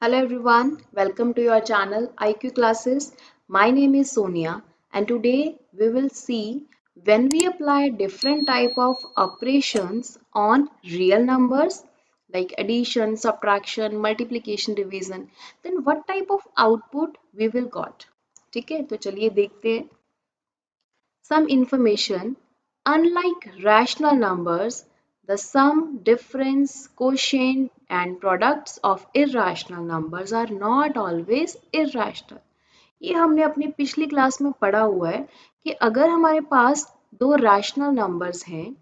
Hello everyone, welcome to your channel IQ Classes. My name is Sonia and today we will see when we apply different type of operations on real numbers like addition, subtraction, multiplication, division, then what type of output we will got. ठीक है, तो चलिए देखते हैं. Some information. Unlike rational numbers, the sum, difference, quotient, and products of irrational numbers are not always irrational. ये हमने अपनी पिछली क्लास में पढ़ा हुआ है कि अगर हमारे पास दो रैशनल नंबर्स हैं,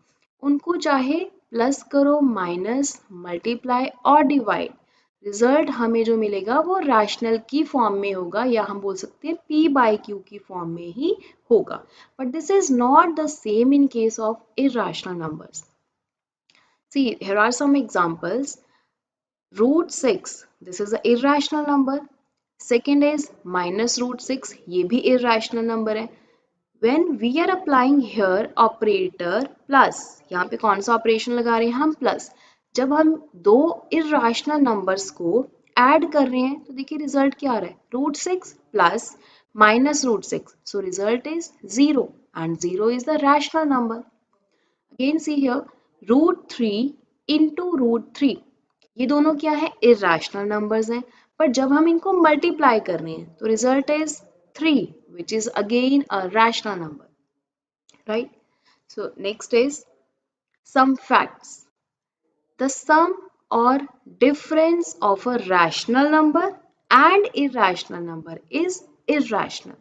उनको चाहे प्लस करो, माइनस, मल्टीप्लाई और डिवाइड, रिजल्ट हमें जो मिलेगा वो रैशनल की फॉर्म में होगा या हम बोल सकते हैं p बाई q की फॉर्म में ही होगा. But this is not the same in case of irrational numbers. See, here are some examples. Root 6, this is an irrational number. Second is minus root 6, ये भी irrational number है. When we are applying here operator plus, यहाँ पे कौन सा operation लगा रहे हैं हम? प्लस. जब हम दो irrational numbers को ऐड कर रहे हैं तो देखिए रिजल्ट क्या आ रहा है? Root 6 plus minus root 6, so result is 0 and 0 is the rational number. Again see here, root 3 into root 3, ये दोनों क्या है? irrational numbers हैं, पर जब हम इनको मल्टीप्लाई कर रहे हैं तो result is 3 which is again a rational number, right? So next is some facts. The sum or difference of a rational number and irrational number is irrational.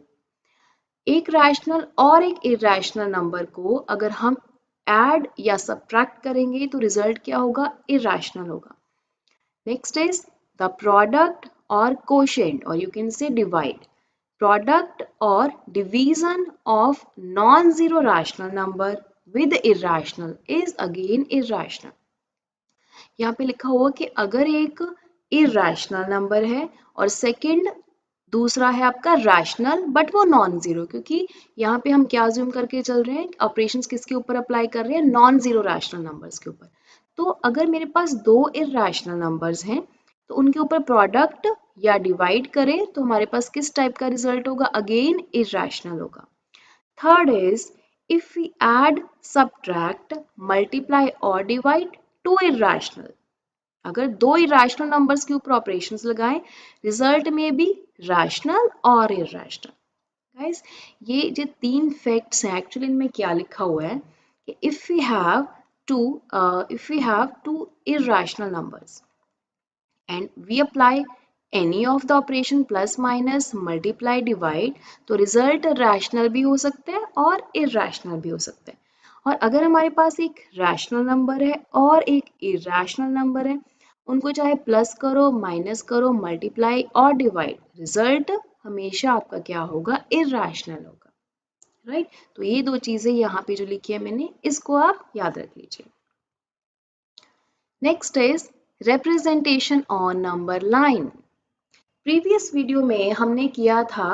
एक रैशनल और एक इरेशनल नंबर को अगर हम ऐड या subtract करेंगे तो result क्या होगा? इरेशनल होगा. Next is the product or quotient, or you can say divide. Product or division of non-zero rational number with irrational is again irrational. यहाँ पे लिखा हुआ कि अगर एक irrational number है और सेकंड दूसरा है आपका रैशनल बट वो नॉन जीरो, क्योंकि यहाँ पे हम क्या ज्यूम करके चल रहे हैं? ऑपरेशंस किसके ऊपर अप्लाई कर रहे हैं? नॉन जीरो रैशनल नंबर्स के ऊपर. तो अगर मेरे पास दो इरेशनल नंबर्स हैं तो उनके ऊपर प्रोडक्ट या डिवाइड करें तो हमारे पास किस टाइप का रिजल्ट होगा? अगेन इरेशनल होगा. Third is if we add, subtract, multiply और डिवाइड टू इरेशनल. अगर दो इरेशनल नंबर्स के ऊपर ऑपरेशंस लगाएं, रिजल्ट में भी रैशनल और इरेशनल. गाइस, ये जो तीन फैक्ट्स हैं, एक्चुअली इनमें क्या लिखा हुआ है कि if we have two irrational numbers and we apply any of the operation plus minus multiply divide, तो रिजल्ट रैशनल भी हो सकता है और irrational भी हो सकता है. और अगर हमारे पास एक रैशनल नंबर है और एक इरेशनल नंबर है, उनको चाहे प्लस करो, माइनस करो, मल्टीप्लाई और डिवाइड, रिजल्ट हमेशा आपका क्या होगा? इरेशनल होगा, राइट? तो ये दो चीजें यहाँ पे जो लिखी है मैंने, इसको आप याद रख लीजिए. Next is representation on number line. Previous video में हमने किया था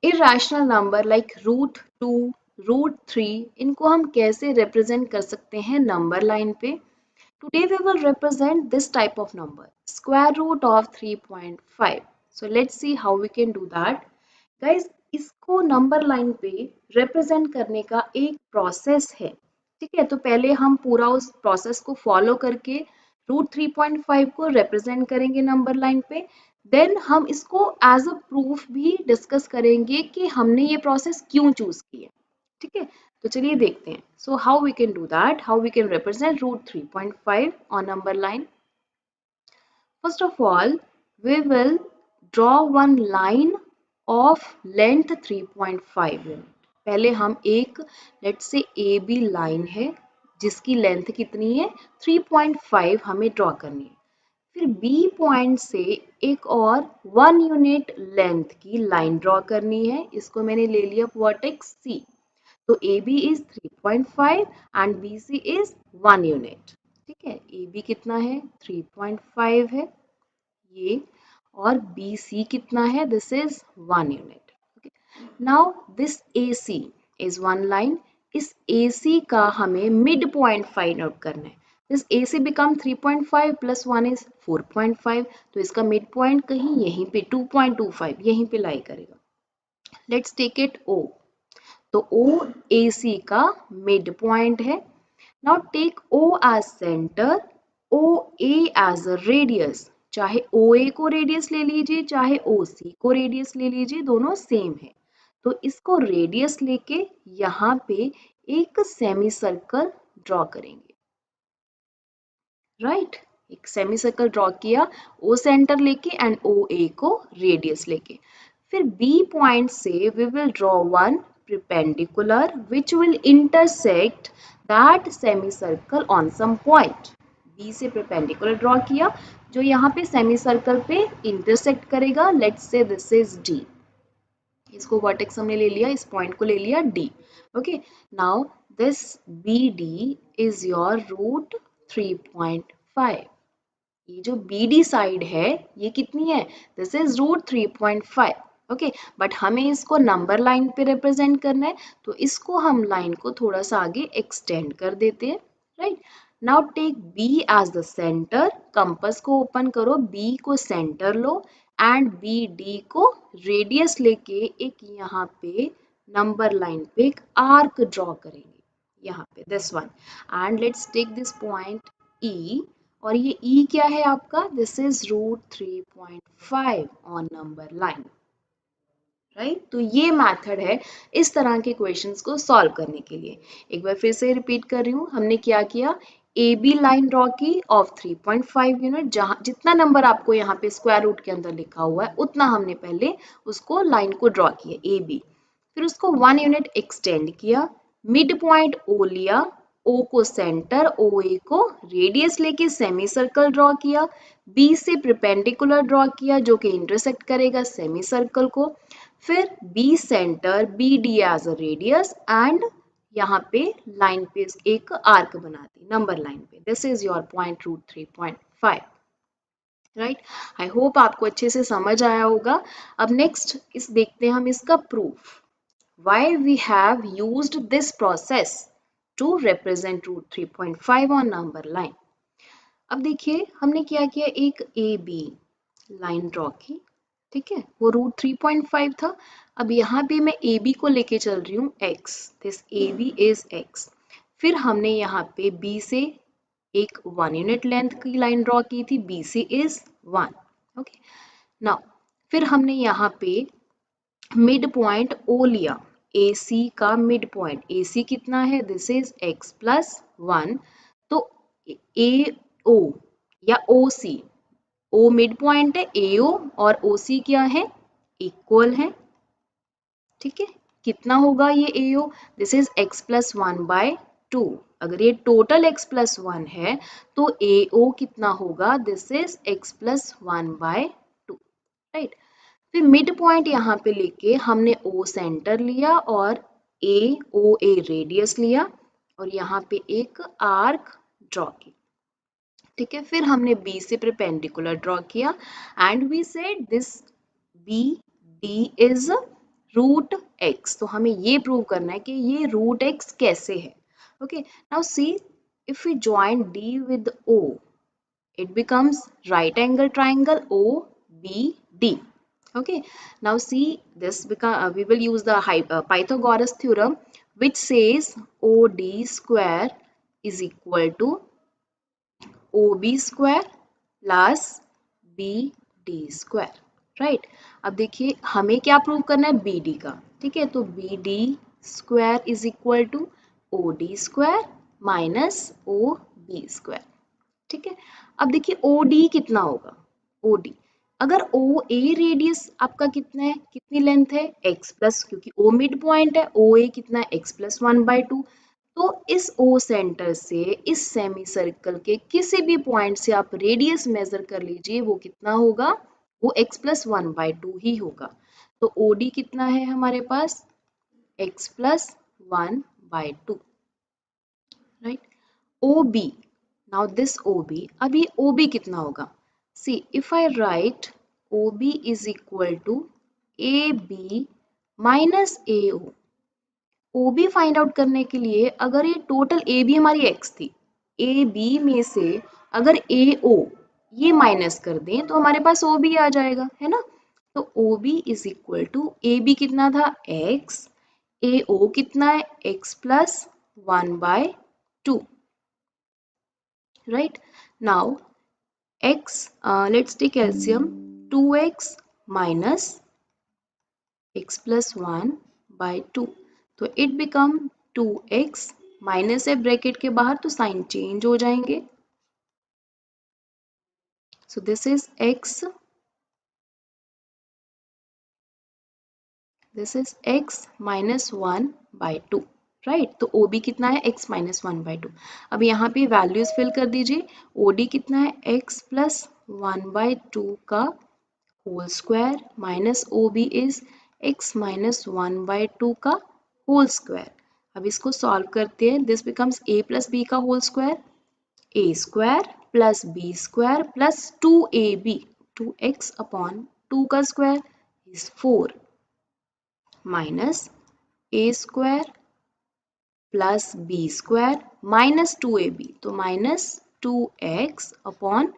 irrational number like root 2, root 3, इनको हम कैसे represent कर सकते हैं number line पे. Today we will represent this type of number, square root of 3.5. So let's see how we can do that. Guys, इसको number line पे represent करने का एक process है, ठीक है? तो पहले हम पूरा उस process को follow करके रूट 3.5 को रिप्रेजेंट करेंगे नंबर लाइन पे. देन हम इसको एज अ प्रूफ भी डिस्कस करेंगे कि हमने ये प्रोसेस क्यों चूज की है, ठीक है? तो चलिए देखते हैं. So how we can do that, how we can represent root 3.5 on number line. First of all we will draw one line of length 3.5 unit. पहले हम एक let's say A B line है जिसकी लेंथ कितनी है? 3.5 हमें draw करनी है. फिर B पॉइंट से एक और 1 यूनिट लेंथ की लाइन ड्रॉ करनी है. इसको मैंने ले लिया वर्टेक्स C. तो AB is 3.5 and BC is 1 unit, ठीक है? AB कितना है? 3.5 है ये, और BC कितना है? This is 1 unit. Now this AC is one line. इस AC का हमें मिड पॉइंट फाइंड आउट करना है. This AC become 3.5 plus 1 is 4.5, तो इसका मिड पॉइंट कहीं यहीं पे 2.25 यहीं पे लाई करेगा. Let's take it O. तो OAC का मिड पॉइंट है. Now take O as centre, OA as a radius. चाहे OA को रेडियस ले लीजिए, चाहे OC को रेडियस ले लीजिए, दोनों सेम है. तो इसको रेडियस लेके यहाँ पे एक सेमी सर्कल ड्रॉ करेंगे. राइट, एक सेमी सर्कल ड्रॉ किया O सेंटर लेके एंड OA को रेडियस लेके. फिर B पॉइंट से we will draw one perpendicular which will intersect that semicircle on some point. B से perpendicular ड्रॉ किया जो यहाँ पे semicircle पे intersect करेगा. Let's say this is D. इसको वर्टेक्स हमने ले लिया, इस पॉइंट को ले लिया D. Okay, now this BD is your root 3.5. ये जो BD साइड है ये कितनी है? This is root 3.5. Okay, but हमें इसको नंबर लाइन पे रिप्रेजेंट करना है, तो इसको हम लाइन को थोड़ा सा आगे एक्सटेंड कर देते हैं. Right, now take B as the centre. Compass को ओपन करो, B को सेंटर लो एंड BD को रेडियस लेके एक यहाँ पे नंबर लाइन पे एक आर्क ड्रॉ करेंगे यहाँ पे, this one. And let's take this point E. और ये E क्या है आपका? This is root 3.5 on number line. Right, तो ये मेथड है इस तरह के क्वेश्चंस को सॉल्व करने के लिए. एक बार फिर से रिपीट कर रही हूँ, हमने क्या किया, AB लाइन ड्रॉ की ऑफ 3.5 यूनिट. जहां जितना नंबर आपको यहाँ पे स्क्वायर रूट के अंदर लिखा हुआ है उतना हमने पहले उसको लाइन को ड्रॉ किया AB. फिर उसको 1 यूनिट एक्सटेंड किया, मिड पॉइंट O लिया, O को सेंटर, OA को रेडियस लेके सेमी सर्कल ड्रॉ किया, B से परपेंडिकुलर ड्रॉ किया जो कि इंटरसेक्ट करेगा सेमी सर्कल को. फिर B centre, BD as a radius and यहाँ पे लाइन पे एक आर्क बना दी नंबर लाइन पे. This is your point root 3.5. Right, I hope आपको अच्छे से समझ आया होगा. अब नेक्स्ट इस देखते हैं हम इसका proof. Why we have used this process to represent root 3.5 on number line. अब देखिए हमने क्या किया, एक AB लाइन ड्रॉ की. ठीक है, वो रूट 3.5 था. अब यहाँ पे मैं AB को लेके चल रही हूँ X. This AB is X. फिर हमने यहाँ पे B से एक 1 यूनिट लेंथ की लाइन ड्रॉ की थी, BC is 1. ओके, नाउ फिर हमने यहाँ पे मिड पॉइंट O लिया, AC का मिड पॉइंट. AC कितना है? This is x plus 1. तो AO या OC, O मिड पॉइंट है, AO और OC क्या है? इक्वल है. ठीक है, कितना होगा ये AO? This is x plus 1/2. अगर ये टोटल x प्लस 1 है तो AO कितना होगा? This is x plus 1/2. Right, फिर मिड पॉइंट यहाँ पे लेके हमने O सेंटर लिया और OA रेडियस लिया और यहाँ पे एक आर्क ड्रॉ की. ठीक है, फिर हमने B से परपेंडिकुलर ड्रॉ किया and we said this BD is root x. तो हमें ये प्रूव करना है कि ये रूट x कैसे है. Okay, now see if we join D with O, it becomes right angle triangle OBD. Okay, now see this we will use the Pythagoras theorem which says OD square is equal to OB square plus BD square. Right, अब देखिए हमें क्या prove करना है? BD का. ठीक है, तो BD square is equal to OD square minus OB square. ठीक है, अब देखिए OD कितना होगा? OD अगर OA रेडियस आपका कितना है, कितनी लेंथ है? x प्लस, क्योंकि O मिड पॉइंट है, OA कितना है? x plus 1/2. तो इस O सेंटर से इस सेमी सर्कल के किसी भी पॉइंट से आप रेडियस मेजर कर लीजिए, वो कितना होगा? वो x प्लस 1/2 ही होगा. तो OD कितना है हमारे पास? x plus 1/2. Right, OB, now this OB, अब ये OB कितना होगा? See, if I write OB is equal to AB minus AO. OB find out करने के लिए अगर ये टोटल AB हमारी x थी, ए बी में से अगर ए ओ ये माइनस कर दें तो हमारे पास ओ बी आ जाएगा, है ना। तो O B is equal to, A B कितना था x, ए ओ कितना है x plus 1/2, right. Now x, let's take LCM, 2x minus x plus 1/2, तो it become 2x, माइनस है ब्रैकेट के बाहर तो साइन चेंज हो जाएंगे, so this is x, this is x minus 1/2, right. तो OB कितना है x minus 1/2। अब यहाँ पे वैल्यूज फिल कर दीजिए। OD कितना है x plus 1/2 का होल स्क्वायर माइनस OB इज x minus 1/2 का होल स्क्वायर। अब इसको सॉल्व करते हैं। This becomes a plus b का whole square, a square plus b square plus 2ab, 2x upon 2 का square is 4 minus a square plus b square minus 2ab, तो minus 2x upon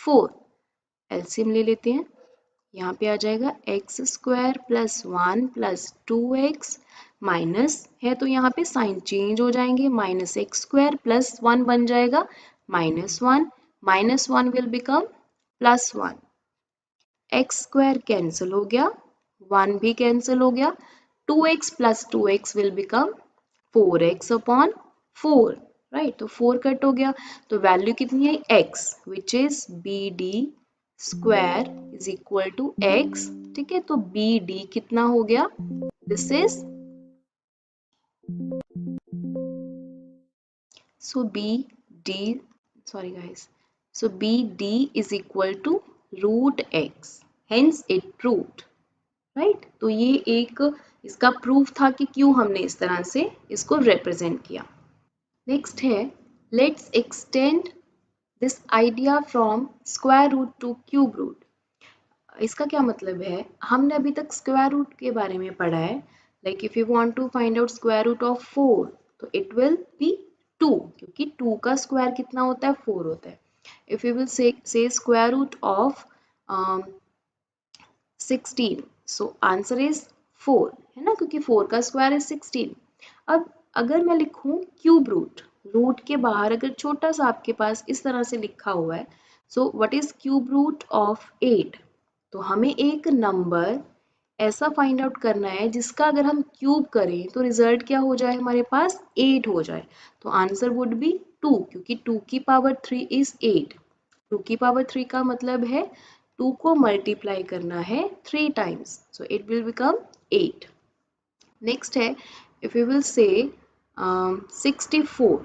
4। LCM ले लेते हैं। यहाँ पे आ जाएगा x square plus 1 plus 2x minus है तो यहाँ पे साइन चेंज हो जाएंगे, माइनस एक्स स्क्वायर प्लस 1 बन जाएगा minus 1 will become plus 1, x square cancel हो गया, 1 भी कैंसिल हो गया, 2x plus 2x will become 4x upon 4, right. तो 4 कट हो गया तो वैल्यू कितनी है x, which is BD square is equal to x, ठीक है। तो BD कितना हो गया, this is, so BD, sorry guys, so BD is equal to root x, hence it root, right. तो ये एक इसका प्रूफ था कि क्यों हमने इस तरह से इसको रिप्रेजेंट किया। नेक्स्ट है, let's extend this idea from square root to cube root. इसका क्या मतलब है, हमने अभी तक स्क्वायर रूट के बारे में पढ़ा है, like if you want to find out square root of 4 तो इट विल बी 2, क्योंकि 2 का स्क्वायर कितना होता है 4 होता है। If you will say square root of 16, so answer is 4, है ना, क्योंकि 4 का स्क्वायर इज 16। अब अगर मैं लिखूं क्यूब रूट, रूट के बाहर अगर छोटा सा आपके पास इस तरह से लिखा हुआ है, so what is cube root of 8, तो हमें एक नंबर ऐसा फाइंड आउट करना है जिसका अगर हम क्यूब करें तो रिजल्ट क्या हो जाए, हमारे पास 8 हो जाए। तो आंसर वुड बी 2, क्योंकि 2 की पावर 3 इज 8। 2 की पावर 3 का मतलब है 2 को मल्टीप्लाई करना है 3 times, so it will become 8। Next है, if you will say 64,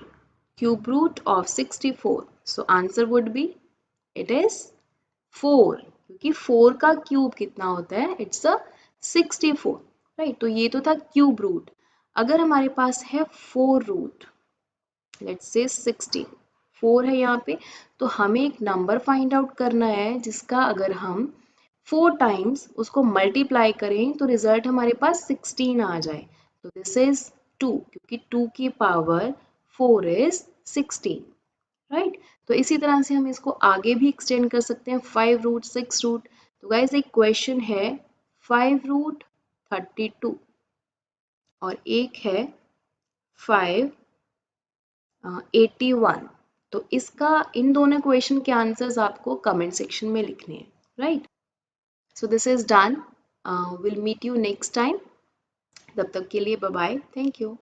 cube root of 64, so answer would be, it is 4, क्योंकि 4 का क्यूब कितना होता है, इट्स अ 64, राइट। तो ये तो था क्यूब रूट। अगर हमारे पास है 4 रूट, लेट्स से 16, 4 है यहाँ पे, तो हमें एक नंबर फाइंड आउट करना है जिसका अगर हम 4 टाइम्स उसको मल्टीप्लाई करें तो रिजल्ट हमारे पास 16 आ जाए। तो दिस इज 2, क्योंकि 2 की पावर 4 इज 16, राइट। तो इसी तरह से हम इसको आगे भी एक्सटेंड कर सकते हैं, 5 रूट 6 रूट। तो गाइस एक क्वेश्चन है 5 रूट 32 और एक है 5 81। तो इसका, इन दोनों क्वेश्चन के आंसर्स आपको कमेंट सेक्शन में लिखने हैं, right. So this is done, will meet you next time, तब तक के लिए बाय बाय, थैंक यू।